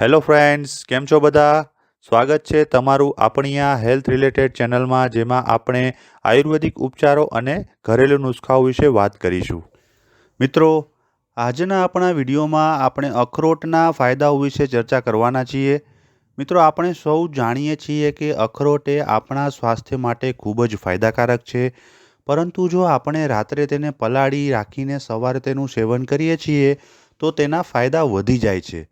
Hello friends, કેમ છો બધા? સ્વાગત છે તમારું આપણી આ હેલ્થ રિલેટેડ ચેનલમાં, જેમાં આપણે આયુર્વેદિક ઉપચારો અને ઘરેલું નુસ્ખાઓ વિશે વાત કરીશું. મિત્રો, આજના આપણા વિડીયોમાં આપણે અખરોટના ફાયદાઓ વિશે ચર્ચા કરવાના છીએ. મિત્રો, આપણે સૌ જાણીએ છીએ કે અખરોટ એ આપણા સ્વાસ્થ્ય માટે ખૂબ જ ફાયદાકારક છે. પરંતુ જો આપણે રાત્રે તેને પલાળી રાખીને સવારે તેનું સેવન કરીએ છીએ તો તેના ફાયદા વધી જાય છે.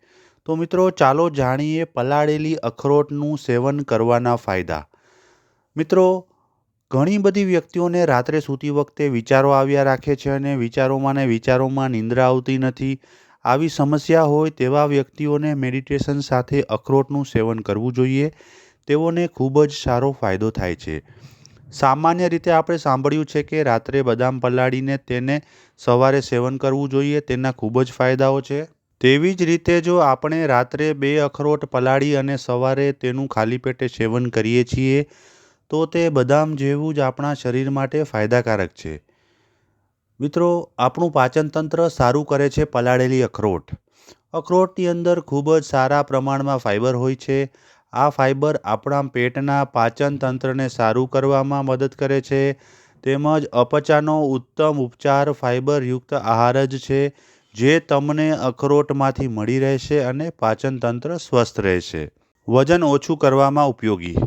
તો મિત્રો, ચાલો જાણીએ પલાળેલી અખરોટનું સેવન કરવાના ફાયદા. મિત્રો, ઘણી બધી વ્યક્તિઓને રાત્રે સૂતી વખતે વિચારો આવ્યા રાખે છે અને વિચારોમાં ને વિચારોમાં નિંદ્રા આવતી નથી. આવી સમસ્યા હોય તેવા વ્યક્તિઓને મેડિટેશન સાથે અખરોટનું સેવન કરવું જોઈએ. તેઓને ખૂબ જ સારો ફાયદો થાય છે. સામાન્ય રીતે આપણે સાંભળ્યું છે કે રાત્રે બદામ પલાળીને તેને સવારે સેવન કરવું જોઈએ. તેના ખૂબ જ ફાયદાઓ છે. તેવી જ રીતે જો આપણે રાત્રે 2 અખરોટ પલાળી અને સવારે તેનું ખાલી પેટે સેવન કરીએ છીએ તો તે બદામ જેવું જ આપણા શરીર માટે ફાયદાકારક છે. મિત્રો, આપણું પાચનતંત્ર સારું કરે છે પલાળેલી અખરોટ. અખરોટની અંદર ખૂબ જ સારા પ્રમાણમાં ફાઇબર હોય છે. આ ફાઇબર આપણા પેટના પાચન તંત્રને સારું કરવામાં મદદ કરે છે. તેમજ અપચાનો ઉત્તમ ઉપચાર ફાઇબરયુક્ત આહાર જ છે, જે તમને અખરોટમાંથી મળી રહેશે અને પાચન તંત્ર સ્વસ્થ રહેશે. વજન ઓછું કરવામાં ઉપયોગી.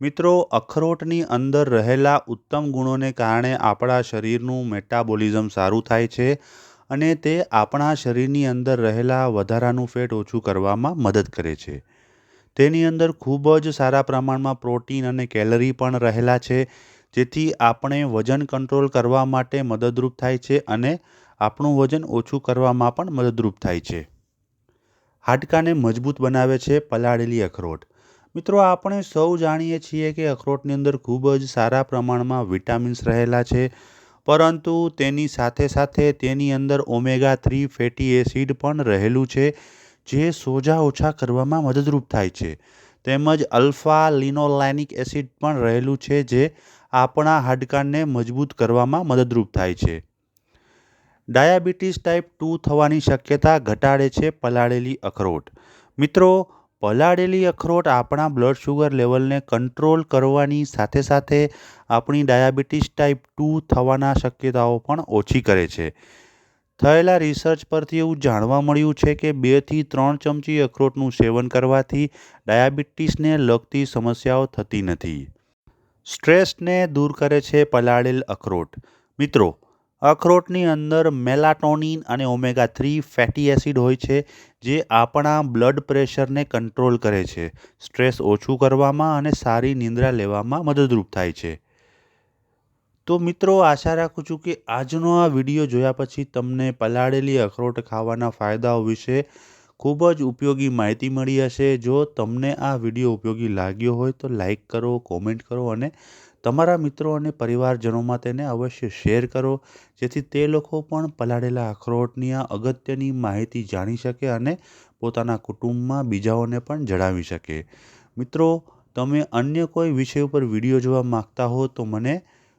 મિત્રો, અખરોટની અંદર રહેલા ઉત્તમ ગુણોને કારણે આપણા શરીરનું મેટાબોલિઝમ સારું થાય છે અને તે આપણા શરીરની અંદર રહેલા વધારાનું ફેટ ઓછું કરવામાં મદદ કરે છે. તેની અંદર ખૂબ જ સારા પ્રમાણમાં પ્રોટીન અને કેલરી પણ રહેલા છે, જેથી આપણે વજન કંટ્રોલ કરવા માટે મદદરૂપ થાય છે અને આપણું વજન ઓછું કરવામાં પણ મદદરૂપ થાય છે. હાડકાને મજબૂત બનાવે છે પલાળેલી અખરોટ. મિત્રો, આપણે સૌ જાણીએ છીએ કે અખરોટની અંદર ખૂબ જ સારા પ્રમાણમાં વિટામિન્સ રહેલા છે, પરંતુ તેની સાથે સાથે તેની અંદર ઓમેગા-3 ફેટી એસિડ પણ રહેલું છે, જે સોજા ઓછા કરવામાં મદદરૂપ થાય છે. તેમજ અલ્ફા લિનોલેનિક એસિડ પણ રહેલું છે, જે આપણા હાડકાને મજબૂત કરવામાં મદદરૂપ થાય છે. ડાયાબિટીસ ટાઈપ 2 થવાની શક્યતા ઘટાડે છે પલાળેલી અખરોટ. મિત્રો, પલાળેલી અખરોટ આપણા બ્લડ શુગર લેવલને કંટ્રોલ કરવાની સાથે સાથે આપણી ડાયાબિટીસ ટાઈપ 2 થવાના શક્યતાઓ પણ ઓછી કરે છે. થયેલા રિસર્ચ પરથી એવું જાણવા મળ્યું છે કે 2 થી 3 ચમચી અખરોટનું સેવન કરવાથી ડાયાબિટીસને લગતી સમસ્યાઓ થતી નથી. સ્ટ્રેસને દૂર કરે છે પલાળેલ અખરોટ. મિત્રો, અખરોટની અંદર મેલાટોનિન અને ઓમેગા-3 ફેટી એસિડ હોય છે, જે આપણા બ્લડ પ્રેશરને કંટ્રોલ કરે છે, સ્ટ્રેસ ઓછું કરવામાં અને સારી નિંદ્રા લેવામાં મદદરૂપ થાય છે. તો મિત્રો, આશા રાખું છું કે આજનો આ વિડીયો જોયા પછી તમને પલાળેલી અખરોટ ખાવાના ફાયદાઓ વિશે ખૂબ જ ઉપયોગી માહિતી મળી હશે. જો તમને આ વિડીયો ઉપયોગી લાગ્યો હોય તો લાઈક કરો, કોમેન્ટ કરો અને તમારા મિત્રો અને પરિવારજનોમાં તેને અવશ્ય શેર કરો, જેથી તે લોકો પણ પલાળેલા અખરોટની આ અગત્યની માહિતી જાણી શકે અને પોતાના કુટુંબમાં બીજાઓને પણ જણાવી શકે. મિત્રો, તમે અન્ય કોઈ વિષય ઉપર વિડીયો જોવા માગતા હો તો મને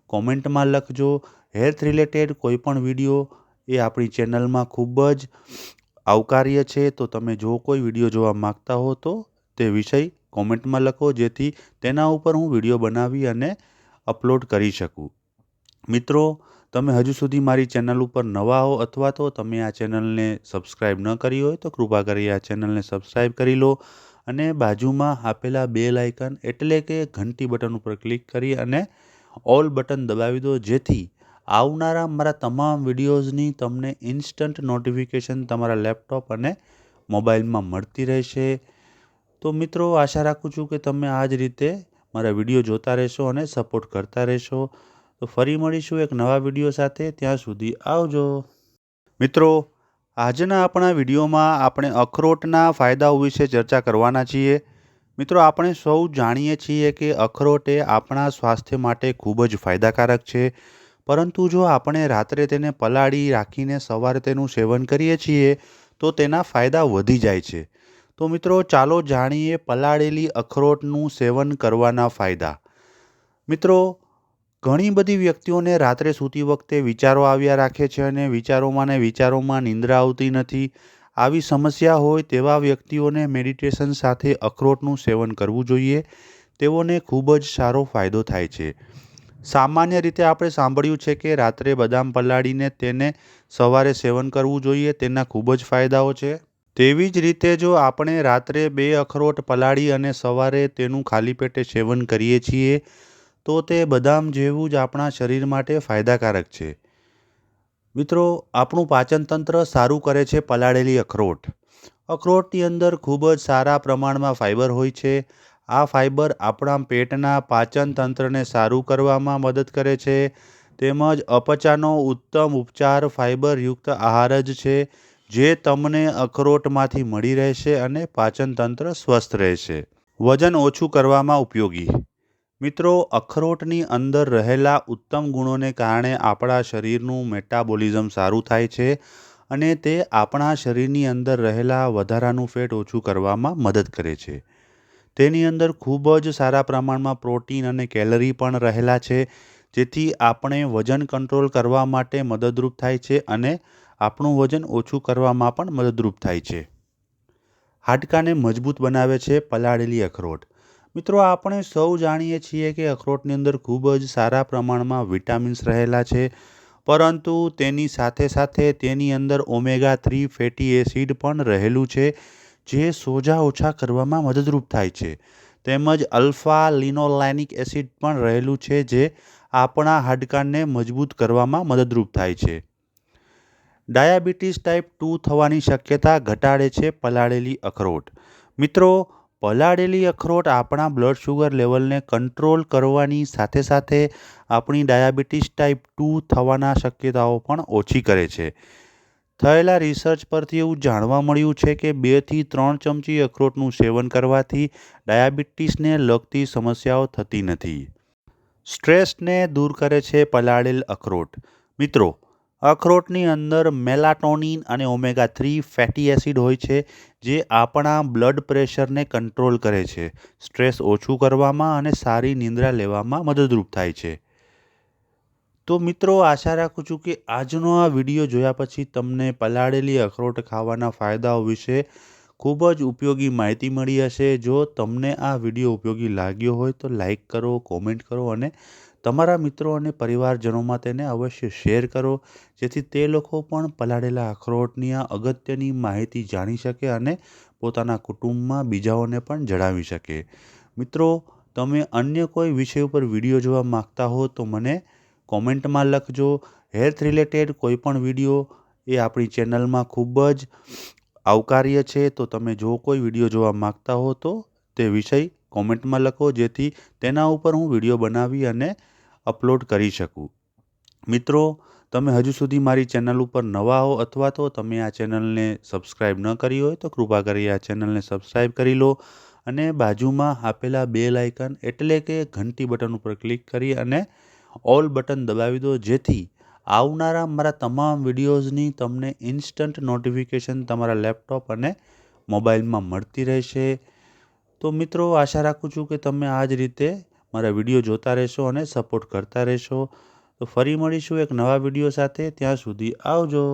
કોમેન્ટમાં લખજો. હેલ્થ રિલેટેડ કોઈ પણ વિડીયો એ આપણી ચેનલમાં ખૂબ જ આવકાર્ય છે. તો તમે જો કોઈ વિડીયો જોવા માગતા હો તો તે વિષય કોમેન્ટમાં લખો, જેથી તેના ઉપર હું વિડીયો બનાવી અને અપલોડ કરી શકું. મિત્રો, તમે હજુ સુધી મારી ચેનલ ઉપર નવા હો અથવા તો તમે આ ચેનલને સબસ્ક્રાઈબ ન કરી હોય તો કૃપા કરી આ ચેનલને સબસ્ક્રાઈબ કરી લો અને બાજુમાં આપેલા બેલ આઇકન એટલે કે ઘંટી બટન ઉપર ક્લિક કરી અને ઓલ બટન દબાવી દો, જેથી આવનારા મારા તમામ વિડીયોઝની તમને ઇન્સ્ટન્ટ નોટિફિકેશન તમારા લેપટોપ અને મોબાઈલમાં મળતી રહેશે. તો મિત્રો, આશા રાખું છું કે તમે આ જ રીતે મારા વિડીયો જોતા રહેશો અને સપોર્ટ કરતા રહેશો. તો ફરી મળીશું એક નવા વિડીયો સાથે. ત્યાં સુધી આવજો. મિત્રો, આજના આપણા વિડીયોમાં આપણે અખરોટના ફાયદાઓ વિશે ચર્ચા કરવાના છીએ. મિત્રો, આપણે સૌ જાણીએ છીએ કે અખરોટ એ આપણા સ્વાસ્થ્ય માટે ખૂબ જ ફાયદાકારક છે, પરંતુ જો આપણે રાત્રે તેને પલાળી રાખીને સવારે તેનું સેવન કરીએ છીએ તો તેના ફાયદા વધી જાય છે. તો મિત્રો, ચાલો જાણીએ પલાળેલી અખરોટનું સેવન કરવાના ફાયદા. મિત્રો, ઘણી બધી વ્યક્તિઓને રાત્રે સૂતી વખતે વિચારો આવ્યા રાખે છે અને વિચારોમાં ને વિચારોમાં નિંદ્રા આવતી નથી. આવી સમસ્યા હોય તેવા વ્યક્તિઓને મેડિટેશન સાથે અખરોટનું સેવન કરવું જોઈએ. તેઓને ખૂબ જ સારો ફાયદો થાય છે. સામાન્ય રીતે આપણે સાંભળ્યું છે કે રાત્રે બદામ પલાળીને તેને સવારે સેવન કરવું જોઈએ. તેના ખૂબ જ ફાયદાઓ છે. તેવી જ રીતે જો આપણે રાત્રે 2 અખરોટ પલાળી અને સવારે તેનું ખાલી પેટે સેવન કરીએ છીએ તો તે બદામ જેવું જ આપણા શરીર માટે ફાયદાકારક છે. મિત્રો, આપણું પાચનતંત્ર સારું કરે છે પલાળેલી અખરોટ. અખરોટની અંદર ખૂબ જ સારા પ્રમાણમાં ફાઇબર હોય છે. આ ફાઇબર આપણા પેટના પાચન તંત્રને સારું કરવામાં મદદ કરે છે. તેમજ અપચાનો ઉત્તમ ઉપચાર ફાઇબરયુક્ત આહાર જ છે, જે તમને અખરોટમાંથી મળી રહેશે અને પાચન તંત્ર સ્વસ્થ રહેશે. વજન ઓછું કરવામાં ઉપયોગી. મિત્રો, અખરોટની અંદર રહેલા ઉત્તમ ગુણોને કારણે આપણા શરીરનું મેટાબોલિઝમ સારું થાય છે અને તે આપણા શરીરની અંદર રહેલા વધારાનું ફેટ ઓછું કરવામાં મદદ કરે છે. તેની અંદર ખૂબ જ સારા પ્રમાણમાં પ્રોટીન અને કેલરી પણ રહેલા છે, જેથી આપણે વજન કંટ્રોલ કરવા માટે મદદરૂપ થાય છે અને આપણું વજન ઓછું કરવામાં પણ મદદરૂપ થાય છે. હાડકાને મજબૂત બનાવે છે પલાળેલી અખરોટ. મિત્રો, આપણે સૌ જાણીએ છીએ કે અખરોટની અંદર ખૂબ જ સારા પ્રમાણમાં વિટામિન્સ રહેલા છે, પરંતુ તેની સાથે સાથે તેની અંદર ઓમેગા-3 ફેટી એસિડ પણ રહેલું છે, જે સોજા ઓછા કરવામાં મદદરૂપ થાય છે. તેમજ અલ્ફા લિનોલેનિક એસિડ પણ રહેલું છે, જે આપણા હાડકાને મજબૂત કરવામાં મદદરૂપ થાય છે. ડાયાબિટીસ ટાઈપ 2 થવાની શક્યતા ઘટાડે છે પલાળેલી અખરોટ. મિત્રો, પલાળેલી અખરોટ આપણા બ્લડ શુગર લેવલને કંટ્રોલ કરવાની સાથે સાથે આપણી ડાયાબિટીસ ટાઈપ 2 થવાના શક્યતાઓ પણ ઓછી કરે છે. થયેલા રિસર્ચ પરથી એવું જાણવા મળ્યું છે કે 2 થી 3 ચમચી અખરોટનું સેવન કરવાથી ડાયાબિટીસને લગતી સમસ્યાઓ થતી નથી. સ્ટ્રેસને દૂર કરે છે પલાળેલ અખરોટ. મિત્રો, અખરોટની અંદર મેલાટોનિન અને ઓમેગા-3 ફેટી એસિડ હોય છે, જે આપણા બ્લડ પ્રેશરને કંટ્રોલ કરે છે, સ્ટ્રેસ ઓછું કરવામાં અને સારી નિંદ્રા લેવામાં મદદરૂપ થાય છે. તો મિત્રો, આશા રાખું છું કે આજનો આ વિડીયો જોયા પછી તમને પલાળેલી અખરોટ ખાવાના ફાયદાઓ વિશે ખૂબ જ ઉપયોગી માહિતી મળી હશે. જો તમને આ વિડીયો ઉપયોગી લાગ્યો હોય તો લાઈક કરો, કોમેન્ટ કરો અને તમારા મિત્રો અને પરિવારજનોમાં તેને અવશ્ય શેર કરો, જેથી તે લોકો પણ પલાળેલા અખરોટની આ અગત્યની માહિતી જાણી શકે અને પોતાના કુટુંબમાં બીજાઓને પણ જણાવી શકે. મિત્રો, તમે અન્ય કોઈ વિષય ઉપર વિડીયો જોવા માગતા હો તો મને કોમેન્ટમાં લખજો. હેલ્થ રિલેટેડ કોઈ પણ વિડીયો એ આપણી ચેનલમાં ખૂબ જ આવકાર્ય છે. તો તમે જો કોઈ વિડીયો જોવા માગતા હો તો તે વિષય કોમેન્ટમાં લખો, જેથી તેના ઉપર હું વિડીયો બનાવી અને અપલોડ કરી શકું. મિત્રો, તમે હજુ સુધી મારી ચેનલ ઉપર નવા હો અથવા તો તમે આ ચેનલને સબસ્ક્રાઈબ ન કરી હોય તો કૃપા કરી આ ચેનલને સબસ્ક્રાઈબ કરી લો અને બાજુમાં આપેલા બેલ આઇકન એટલે કે ઘંટી બટન ઉપર ક્લિક કરી અને ઓલ બટન દબાવી દો, જેથી આવનારા મારા તમામ વિડીયોઝની તમને ઇન્સ્ટન્ટ નોટિફિકેશન તમારા લેપટોપ અને મોબાઈલમાં મળતી રહેશે. તો મિત્રો, આશા રાખું છું કે તમે આ જ રીતે મારા વિડીયો જોતા રહેશો અને સપોર્ટ કરતા રહેશો. તો ફરી મળીશું એક નવા વિડીયો સાથે. ત્યાં સુધી આવજો.